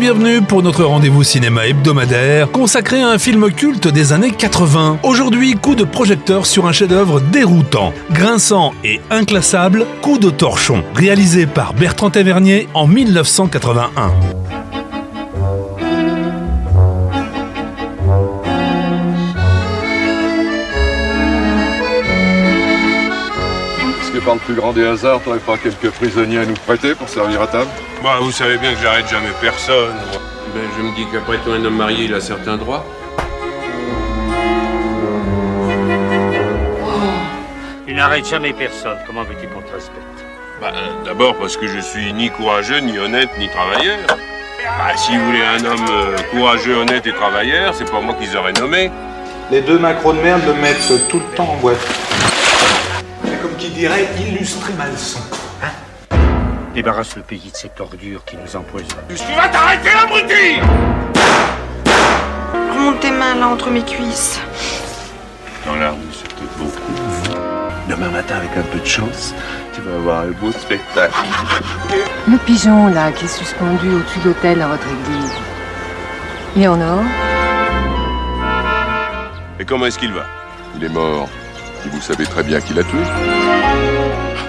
bienvenue pour notre rendez-vous cinéma hebdomadaire consacré à un film culte des années 80. Aujourd'hui, coup de projecteur sur un chef-d'œuvre déroutant, grinçant et inclassable, Coup de torchon, réalisé par Bertrand Tavernier en 1981. Par le plus grand des hasards, t'aurais pas quelques prisonniers à nous prêter pour servir à table? Bah, vous savez bien que j'arrête jamais personne. Ben, je me dis qu'après tout, un homme marié, il a certains droits. Tu n'arrêtes jamais personne. Comment veux-tu qu'on te respecte? Bah, d'abord parce que je suis ni courageux, ni honnête, ni travailleur. Bah, si vous voulez un homme courageux, honnête et travailleur, c'est pas moi qu'ils auraient nommé. Les deux macros de merde me mettent tout le temps en boîte. Comme qui dirait, illustré malson. Hein? Débarrasse le pays de cette ordure qui nous empoisonne. Tu vas t'arrêter, abruti! Remonte tes mains là entre mes cuisses. Dans l'arme, c'est peut-être beaucoup. Demain matin, avec un peu de chance, tu vas avoir un beau spectacle. Le pigeon là qui est suspendu au-dessus de l'autel à votre église. Il est en or? Et comment est-ce qu'il va? Il est mort. Et vous savez très bien qui l'a tué.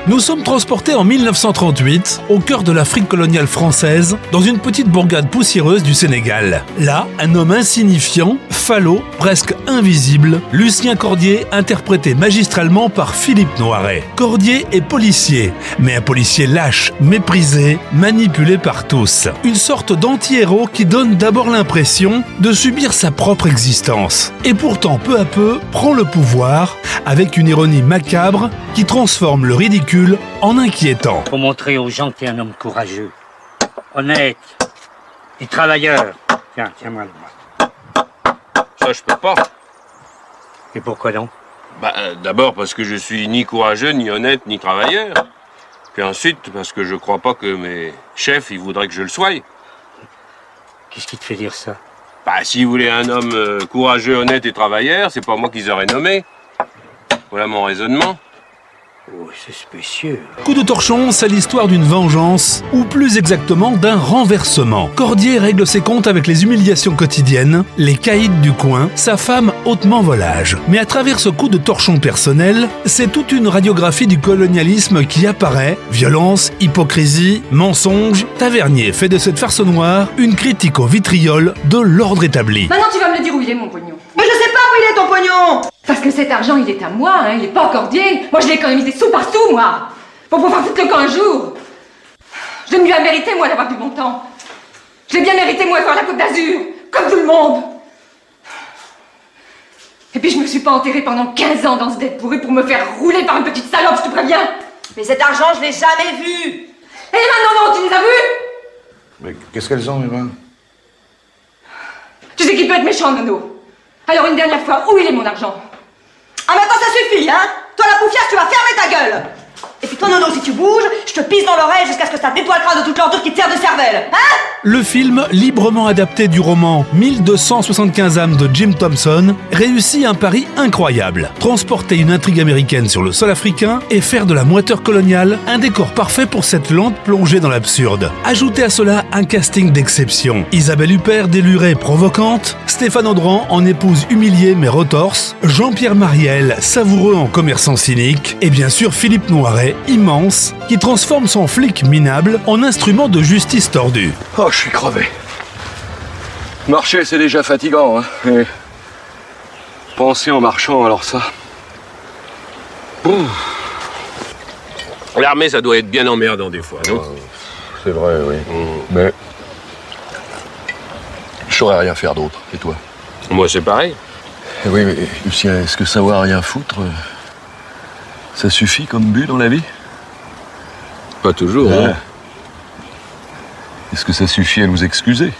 Nous sommes transportés en 1938, au cœur de l'Afrique coloniale française, dans une petite bourgade poussiéreuse du Sénégal. Là, un homme insignifiant, falot, presque invisible, Lucien Cordier, interprété magistralement par Philippe Noiret. Cordier est policier, mais un policier lâche, méprisé, manipulé par tous. Une sorte d'anti-héros qui donne d'abord l'impression de subir sa propre existence. Et pourtant, peu à peu, prend le pouvoir, avec une ironie macabre qui transforme le ridicule en inquiétant. Faut montrer aux gens que t'es un homme courageux, honnête et travailleur. Tiens-moi le bras. Ça, je peux pas. Et pourquoi non? Bah, d'abord parce que je suis ni courageux, ni honnête, ni travailleur. Puis ensuite, parce que je crois pas que mes chefs, ils voudraient que je le sois. Qu'est-ce qui te fait dire ça? Bah, si vous voulez un homme courageux, honnête et travailleur, c'est pas moi qu'ils auraient nommé. Voilà mon raisonnement. Oh, c'est spécieux. Coup de torchon, c'est l'histoire d'une vengeance, ou plus exactement d'un renversement. Cordier règle ses comptes avec les humiliations quotidiennes, les caïds du coin, sa femme hautement volage. Mais à travers ce coup de torchon personnel, c'est toute une radiographie du colonialisme qui apparaît. Violence, hypocrisie, mensonge. Tavernier fait de cette farce noire une critique au vitriol de l'ordre établi. Maintenant tu vas me le dire où il est mon pognon. Mais je sais pas où il est ton pognon. Parce que cet argent il est à moi, hein, il est pas Cordier. Moi je l'ai économisé sous par sous, moi. Pour pouvoir foutre le camp un jour. Je me lui ai mérité, moi, d'avoir du bon temps. Je l'ai bien mérité, moi, de voir la Côte d'Azur, comme tout le monde. Et puis je me suis pas enterrée pendant 15 ans dans ce dette pourri pour me faire rouler par une petite salope, je te préviens. Mais cet argent, je l'ai jamais vu. Et les mains, non, tu les as vues? Mais qu'est-ce qu'elles ont, Eva? Tu sais qu'il peut être méchant, Nono. Alors une dernière fois, où il est mon argent? Ah, maintenant ça suffit, hein? Toi, la poufière, tu vas fermer ta gueule. Et puis toi, Nono, si tu bouges, je te pisse dans l'oreille jusqu'à ce que ça te nettoie le crâne de toute l'ordure qui te sert de cervelle, hein? Le film, librement adapté du roman 1275 âmes de Jim Thompson, réussit un pari incroyable. Transporter une intrigue américaine sur le sol africain et faire de la moiteur coloniale un décor parfait pour cette lente plongée dans l'absurde. Ajoutez à cela un casting d'exception. Isabelle Huppert, délurée, provocante, Stéphane Audran en épouse humiliée mais retorse, Jean-Pierre Mariel, savoureux en commerçant cynique, et bien sûr Philippe Noiret, immense, qui transforme son flic minable en instrument de justice tordu. Oh, je suis crevé. Marcher, c'est déjà fatigant, hein. Et penser en marchant, alors ça. L'armée, ça doit être bien emmerdant des fois, non? C'est vrai, oui. Mais je saurais rien faire d'autre. Et toi? Moi, c'est pareil. Oui, mais Lucien, est-ce que savoir rien foutre, ça suffit comme but dans la vie? Pas toujours, hein. Est-ce que ça suffit à nous excuser?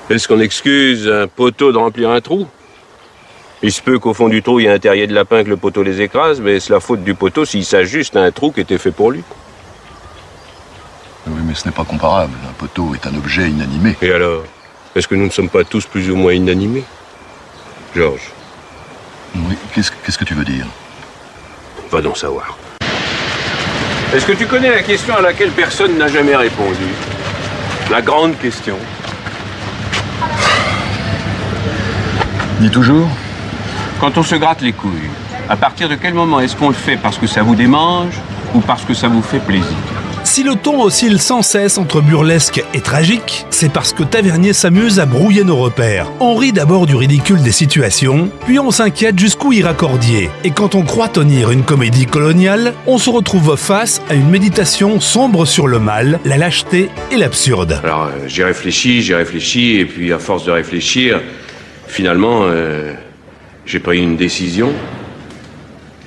Est-ce qu'on excuse un poteau de remplir un trou? Il se peut qu'au fond du trou, il y ait un terrier de lapin que le poteau les écrase, mais c'est la faute du poteau s'il s'ajuste à un trou qui était fait pour lui. Oui, mais ce n'est pas comparable. Un poteau est un objet inanimé. Et alors? Est-ce que nous ne sommes pas tous plus ou moins inanimés? Georges? Oui, qu'est-ce que tu veux dire? Va donc savoir. Est-ce que tu connais la question à laquelle personne n'a jamais répondu? La grande question. Dis toujours. Quand on se gratte les couilles, à partir de quel moment est-ce qu'on le fait parce que ça vous démange ou parce que ça vous fait plaisir? Si le ton oscille sans cesse entre burlesque et tragique, c'est parce que Tavernier s'amuse à brouiller nos repères. On rit d'abord du ridicule des situations, puis on s'inquiète jusqu'où ira Cordier. Et quand on croit tenir une comédie coloniale, on se retrouve face à une méditation sombre sur le mal, la lâcheté et l'absurde. Alors j'ai réfléchi, et puis à force de réfléchir, finalement, j'ai pris une décision.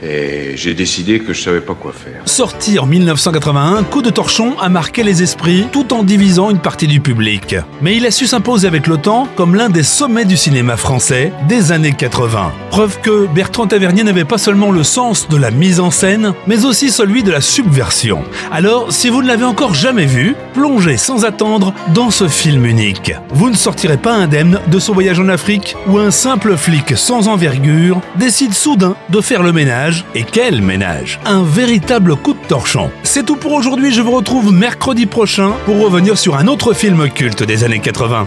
Et j'ai décidé que je savais pas quoi faire. Sorti en 1981, Coup de torchon a marqué les esprits tout en divisant une partie du public. Mais il a su s'imposer avec le temps comme l'un des sommets du cinéma français des années 80. Preuve que Bertrand Tavernier n'avait pas seulement le sens de la mise en scène, mais aussi celui de la subversion. Alors, si vous ne l'avez encore jamais vu, plongez sans attendre dans ce film unique. Vous ne sortirez pas indemne de ce voyage en Afrique où un simple flic sans envergure décide soudain de faire le ménage. Et quel ménage! Un véritable coup de torchon. C'est tout pour aujourd'hui, je vous retrouve mercredi prochain pour revenir sur un autre film culte des années 80.